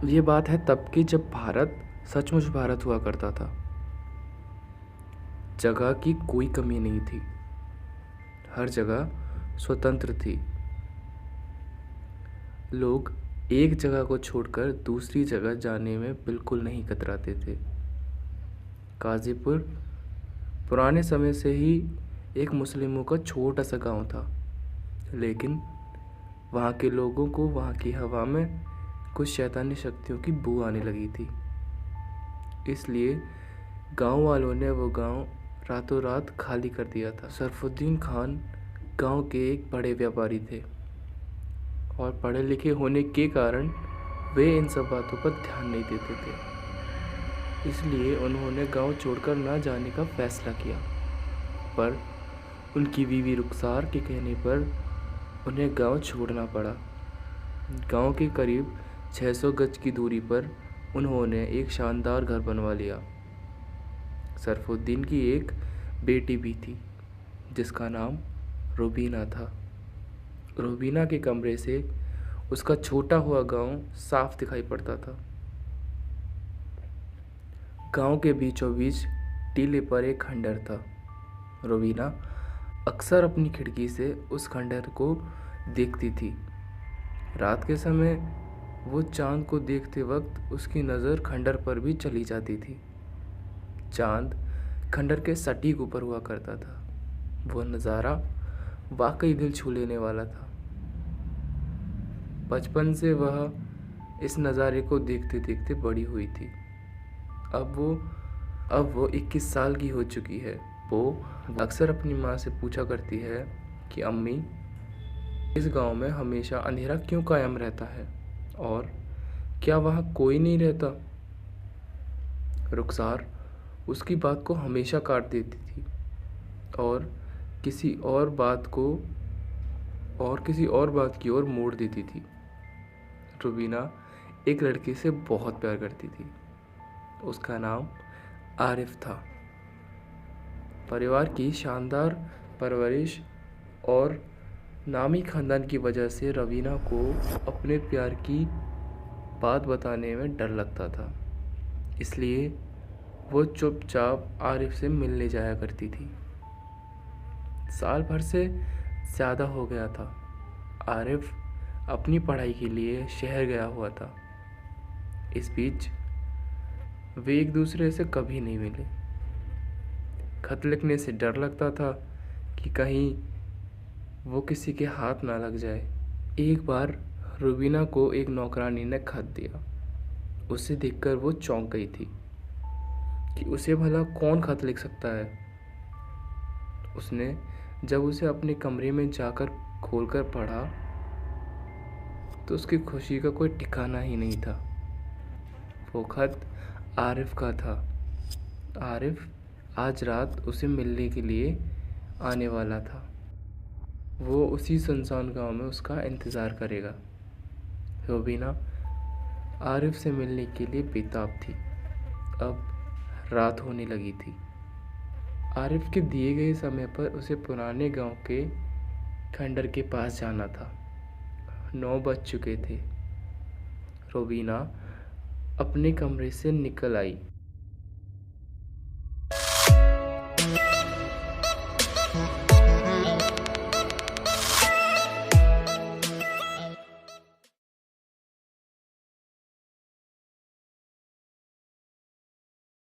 ये बात है तब की, जब भारत सचमुच भारत हुआ करता था। जगह की कोई कमी नहीं थी, हर जगह स्वतंत्र थी। लोग एक जगह को छोड़कर दूसरी जगह जाने में बिल्कुल नहीं कतराते थे। गाज़ीपुर पुराने समय से ही एक मुस्लिमों का छोटा सा गांव था, लेकिन वहाँ के लोगों को वहाँ की हवा में कुछ शैतानी शक्तियों की बू आने लगी थी। इसलिए गांव वालों ने वो गांव रातों रात खाली कर दिया था। सरफुद्दीन खान गांव के एक बड़े व्यापारी थे और पढ़े लिखे होने के कारण वे इन सब बातों पर ध्यान नहीं देते थे। इसलिए उन्होंने गांव छोड़कर ना जाने का फैसला किया, पर उनकी बीवी रुखसार के कहने पर उन्हें गांव छोड़ना पड़ा। गांव के करीब 600 गज की दूरी पर उन्होंने एक शानदार घर बनवा लिया। सरफुद्दीन की एक बेटी भी थी जिसका नाम रूबीना था। रूबीना के कमरे से उसका छोटा हुआ गांव साफ दिखाई पड़ता था। गांव के बीचों बीच टीले पर एक खंडर था। रूबीना अक्सर अपनी खिड़की से उस खंडर को देखती थी। रात के समय वो चांद को देखते वक्त उसकी नज़र खंडर पर भी चली जाती थी। चांद खंडर के सटीक ऊपर हुआ करता था। वो नज़ारा वाकई दिल छू लेने वाला था। बचपन से वह इस नज़ारे को देखते देखते बड़ी हुई थी। अब वो 21 साल की हो चुकी है। वो अक्सर अपनी माँ से पूछा करती है कि अम्मी, इस गांव में हमेशा अंधेरा क्यों कायम रहता है और क्या वहाँ कोई नहीं रहता। रुखसार उसकी बात को हमेशा काट देती थी और किसी और बात की ओर मोड़ देती थी। रूबीना एक लड़के से बहुत प्यार करती थी। उसका नाम आरिफ था। परिवार की शानदार परवरिश और नामी खानदान की वजह से रवीना को अपने प्यार की बात बताने में डर लगता था। इसलिए वो चुपचाप आरिफ से मिलने जाया करती थी। साल भर से ज़्यादा हो गया था। आरिफ अपनी पढ़ाई के लिए शहर गया हुआ था। इस बीच वे एक दूसरे से कभी नहीं मिले। खत लिखने से डर लगता था कि कहीं वो किसी के हाथ ना लग जाए। एक बार रूबीना को एक नौकरानी ने खत दिया। उसे देखकर वो चौंक गई थी कि उसे भला कौन खत लिख सकता है। उसने जब उसे अपने कमरे में जाकर खोलकर पढ़ा तो उसकी खुशी का कोई ठिकाना ही नहीं था। वो खत आरिफ का था। आरिफ आज रात उसे मिलने के लिए आने वाला था। वो उसी सुनसान गांव में उसका इंतज़ार करेगा। रूबीना आरिफ से मिलने के लिए बेताब थी। अब रात होने लगी थी। आरिफ के दिए गए समय पर उसे पुराने गांव के खंडर के पास जाना था। 9 बज चुके थे। रूबीना अपने कमरे से निकल आई